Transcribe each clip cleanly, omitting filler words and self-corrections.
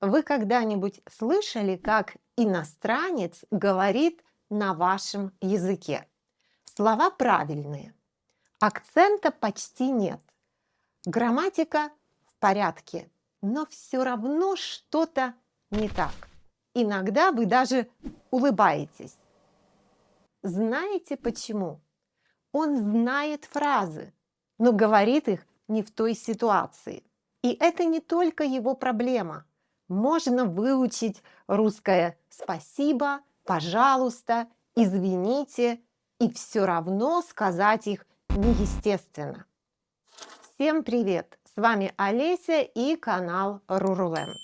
Вы когда-нибудь слышали, как иностранец говорит на вашем языке? Слова правильные, акцента почти нет, грамматика в порядке, но все равно что-то не так. Иногда вы даже улыбаетесь. Знаете почему? Он знает фразы, но говорит их не в той ситуации. И это не только его проблема. Можно выучить русское «спасибо», «пожалуйста», «извините» и все равно сказать их неестественно. Всем привет! С вами Олеся и канал Ruruland.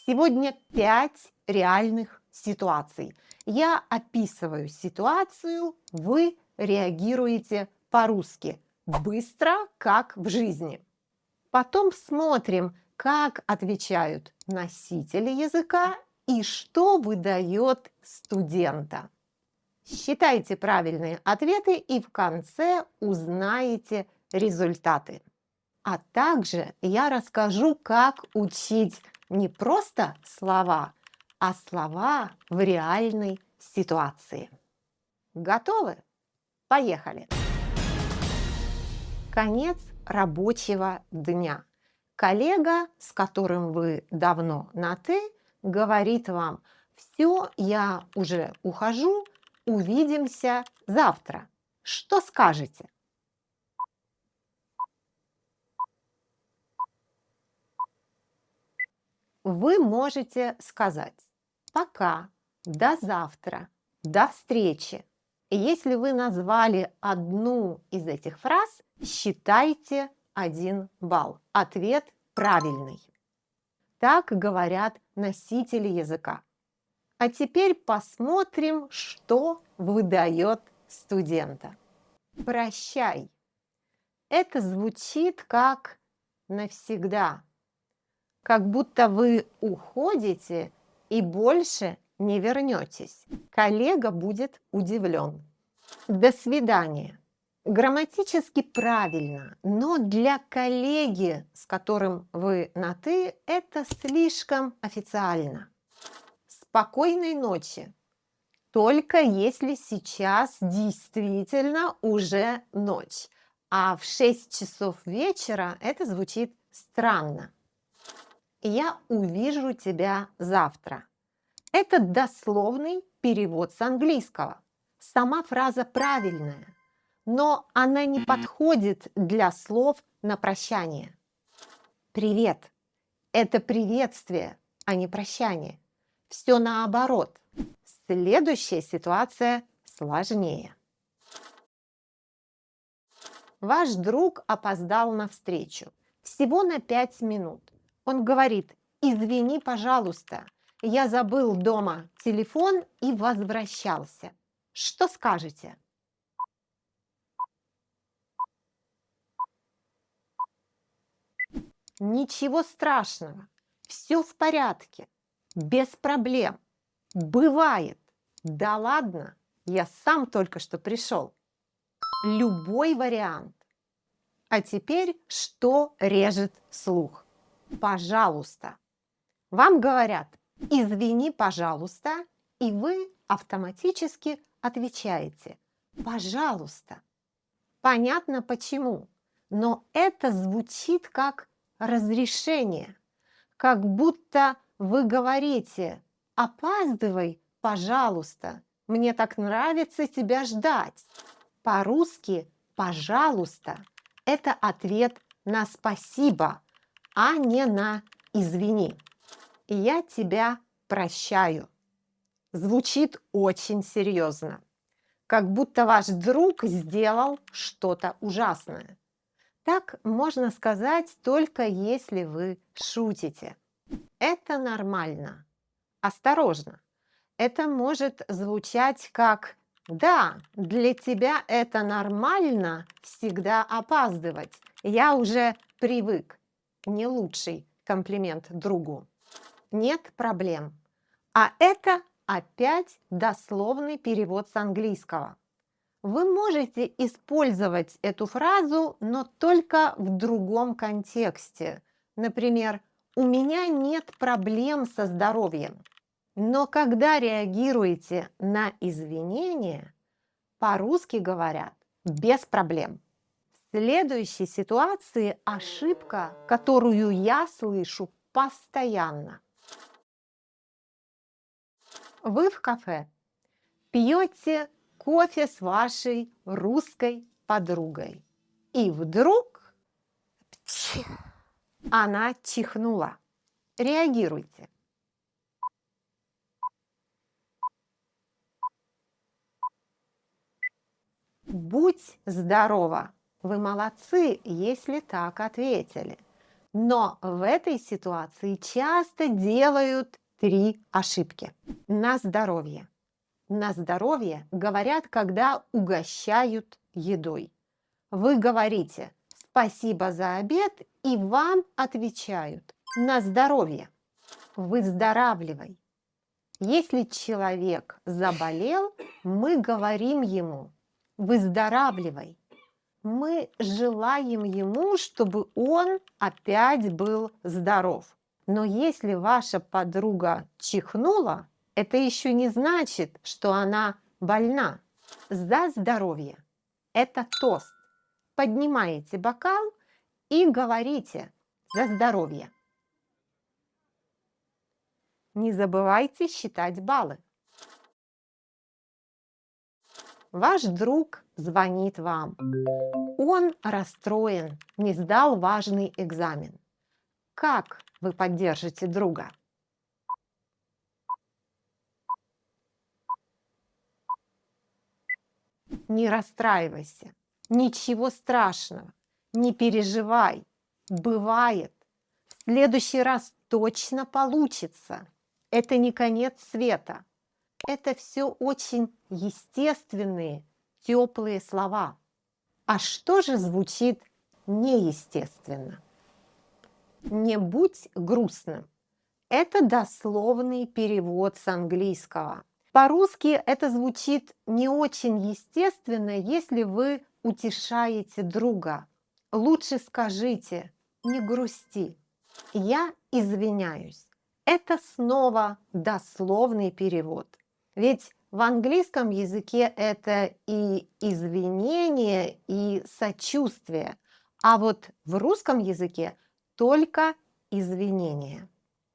Сегодня 5 реальных ситуаций. Я описываю ситуацию, вы реагируете по-русски, быстро, как в жизни. Потом смотрим, как отвечают носители языка и что выдает студента. Считайте правильные ответы и в конце узнаете результаты. А также я расскажу, как учить не просто слова, а слова в реальной ситуации. Готовы? Поехали! Конец рабочего дня. Коллега, с которым вы давно на «ты», говорит вам: «Все, я уже ухожу, увидимся завтра». Что скажете? Вы можете сказать: «Пока», «До завтра», «До встречи». И если вы назвали одну из этих фраз, считайте 1 балл. Ответ правильный. Так говорят носители языка. А теперь посмотрим, что выдает студента. Прощай. Это звучит как навсегда, как будто вы уходите и больше не вернетесь. Коллега будет удивлен. До свидания. Грамматически правильно, но для коллеги, с которым вы на «ты», это слишком официально. Спокойной ночи. Только если сейчас действительно уже ночь, а в 6 часов вечера это звучит странно. Я увижу тебя завтра. Это дословный перевод с английского. Сама фраза правильная, но она не подходит для слов на прощание. Привет. Это приветствие, а не прощание. Все наоборот. Следующая ситуация сложнее. Ваш друг опоздал на встречу. Всего на 5 минут. Он говорит: «Извини, пожалуйста, я забыл дома телефон и возвращался». Что скажете? Ничего страшного. Все в порядке. Без проблем. Бывает. Да ладно, я сам только что пришел. Любой вариант. А теперь что режет слух? Пожалуйста. Вам говорят: «Извини, пожалуйста», и вы автоматически отвечаете: «Пожалуйста». Понятно почему, но это звучит как разрешение, как будто вы говорите: «Опаздывай, пожалуйста, мне так нравится тебя ждать». По-русски «пожалуйста» – это ответ на «спасибо», а не на «извини». «Я тебя прощаю» звучит очень серьезно, как будто ваш друг сделал что-то ужасное. Так можно сказать только если вы шутите. Это нормально. Осторожно. Это может звучать как: «Да, для тебя это нормально всегда опаздывать. Я уже привык». Не лучший комплимент другу. Нет проблем. А это опять дословный перевод с английского. Вы можете использовать эту фразу, но только в другом контексте. Например, У меня нет проблем со здоровьем. Но когда реагируете на извинения, по-русски говорят без проблем. В следующей ситуации ошибка, которую я слышу постоянно. Вы в кафе пьете кофе с вашей русской подругой. И вдруг она чихнула. Реагируйте. Будь здорова. Вы молодцы, если так ответили. Но в этой ситуации часто делают 3 ошибки. На здоровье. На здоровье говорят, когда угощают едой. Вы говорите «спасибо за обед», и вам отвечают «на здоровье». Выздоравливай. Если человек заболел, мы говорим ему «выздоравливай». Мы желаем ему, чтобы он опять был здоров. Но если ваша подруга чихнула, это еще не значит, что она больна. За здоровье. Это тост. Поднимаете бокал и говорите «за здоровье». Не забывайте считать баллы. Ваш друг звонит вам. Он расстроен, не сдал важный экзамен. Как вы поддержите друга? Не расстраивайся, ничего страшного, не переживай, бывает. В следующий раз точно получится. Это не конец света. Это все очень естественные, теплые слова. А что же звучит неестественно? Не будь грустным. Это дословный перевод с английского. По-русски это звучит не очень естественно, если вы утешаете друга. Лучше скажите «не грусти». Я извиняюсь. Это снова дословный перевод. Ведь в английском языке это и извинение, и сочувствие. А вот в русском языке только извинение.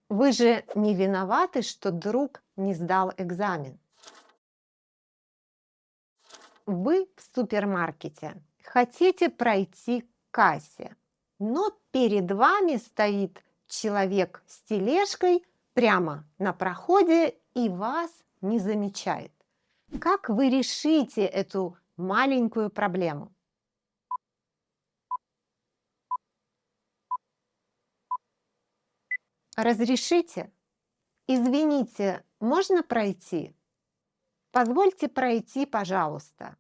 Вы же не виноваты, что друг не сдал экзамен. Вы в супермаркете хотите пройти к кассе, но перед вами стоит человек с тележкой прямо на проходе и вас не замечает. Как вы решите эту маленькую проблему? Разрешите? Извините, можно пройти? Позвольте пройти, пожалуйста.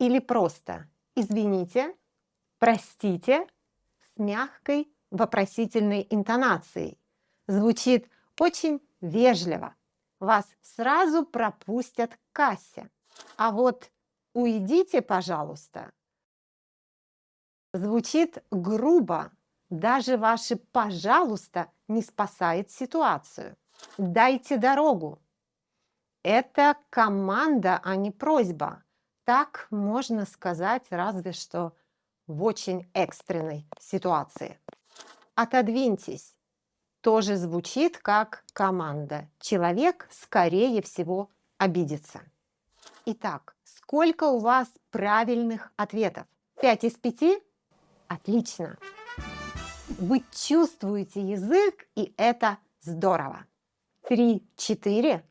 Или просто извините, простите с мягкой вопросительной интонацией. Звучит очень вежливо. Вас сразу пропустят к кассе. А вот уйдите, пожалуйста, звучит грубо. Даже ваше «пожалуйста» не спасает ситуацию. Дайте дорогу. Это команда, а не просьба. Так можно сказать разве что в очень экстренной ситуации. Отодвиньтесь. Тоже звучит как команда. Человек, скорее всего, обидится. Итак, сколько у вас правильных ответов? 5 из 5? Отлично. Вы чувствуете язык, и это здорово. 3, 4?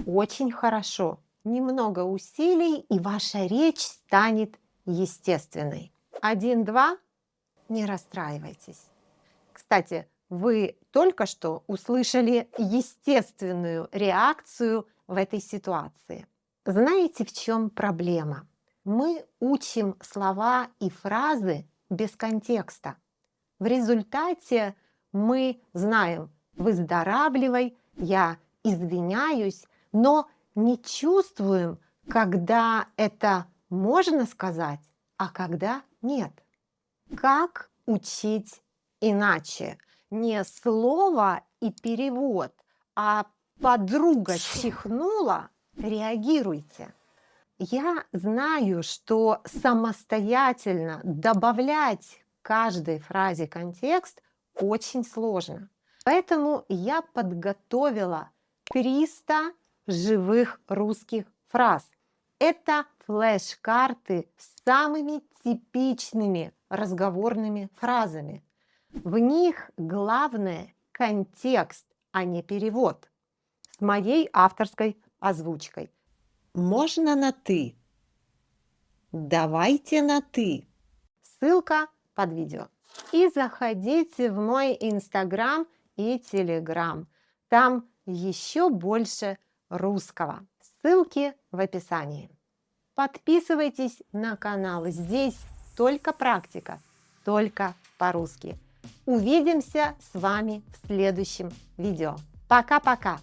Очень хорошо. Немного усилий, и ваша речь станет естественной. 1, 2? Не расстраивайтесь. Кстати, вы только что услышали естественную реакцию в этой ситуации. Знаете, в чем проблема? Мы учим слова и фразы без контекста. В результате мы знаем «выздоравливай», «я извиняюсь», но не чувствуем, когда это можно сказать, а когда нет. Как учить иначе? Не слово и перевод, а подруга чихнула, реагируйте. Я знаю, что самостоятельно добавлять к каждой фразе контекст очень сложно. Поэтому я подготовила 300 живых русских фраз. Это флеш-карты с самыми типичными разговорными фразами. В них главное контекст, а не перевод. С моей авторской озвучкой. Можно на «ты». Давайте на «ты». Ссылка под видео. И заходите в мой Инстаграм и Телеграм. Там еще больше русского. Ссылки в описании. Подписывайтесь на канал. Здесь только практика, только по-русски. Увидимся с вами в следующем видео. Пока-пока!